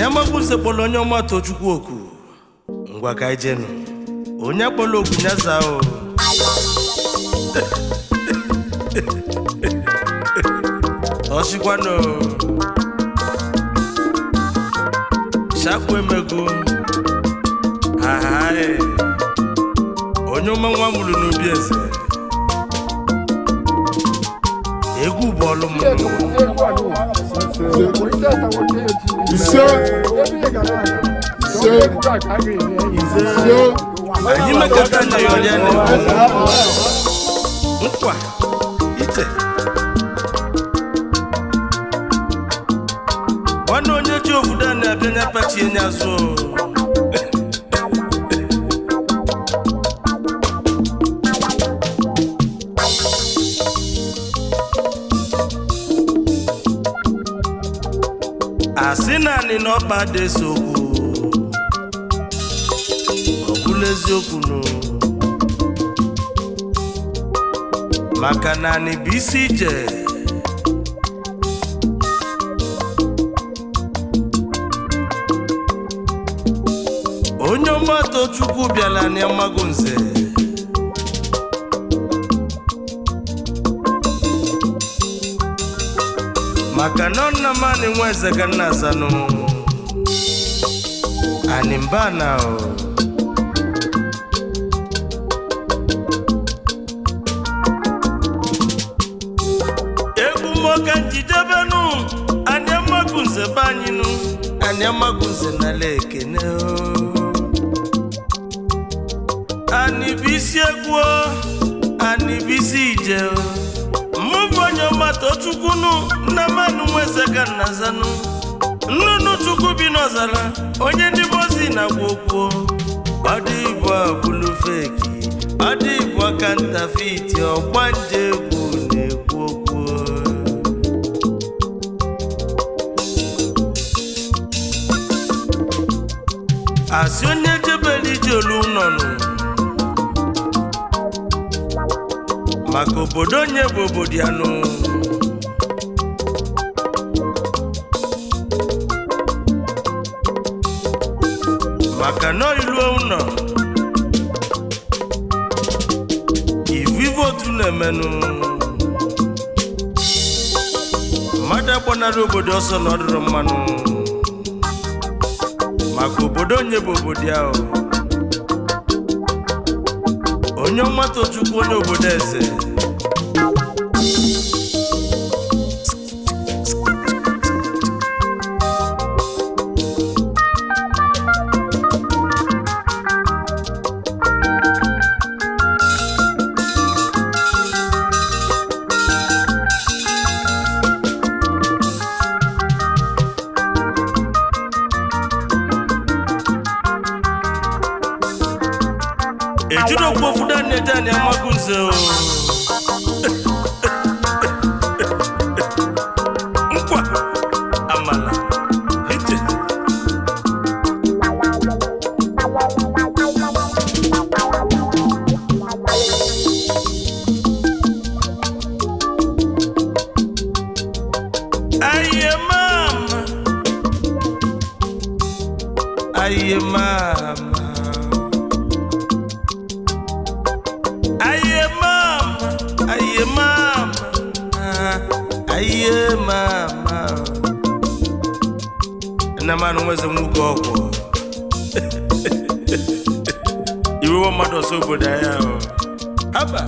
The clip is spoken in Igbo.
Amagunze kpọrọ Onyeoma Tochukwu oku ngwa ka ijenu onye kpọrọ oku nyaza o Oshikwano Shakwe mego Hai Onyeoma nwa mulu n'obi eze Egwu bọọlụ m Anyị mekata na yọrịa nkwa ite nwanne onye ji obodo na-abịa na-apachi enye azụ asị naanị n'ọkpa dị esokwu ọ bụla eziokwu nụ maka naanị bụ isi ije Onyeoma Tochukwu bịala na Amagunze maka na Nnamani Nwaeze ga Nnazanụ ani mbana o egwu moka njidebenu ani Amagunze banyinu ani Amagunze na lekene o ani bisi egwu ani bisi ije Mụbụ Onyeoma Tochukwu Nnamani Nwaeze ga Nnazanụ nnụnụ Chukwu bi n'ọzara onye ndị bozi na-agwa okwu ọdị Igbo abụlụ feki ọdị Igbo aka ntafiti ọgbanje egwu na-ekwu okwu asị onye jebeli ije olu nọnụ maka obodo onye bụ obodo ya nụ maka na ilu ụlọ ivivo otu na-emenụ mmadụ agbanarị obodo ọsọ na ọdụrụ mmanụ maka obodo onye bụ obodo ya Onyeoma Tochukwu onye obodo eze ejiro kwofuda nedani Amagunze o nkwa amala ite aye mama Aye mama Nnamani Nwaeze nwoke ọgwụ iwe mmadụ ọsọ obodo ya haba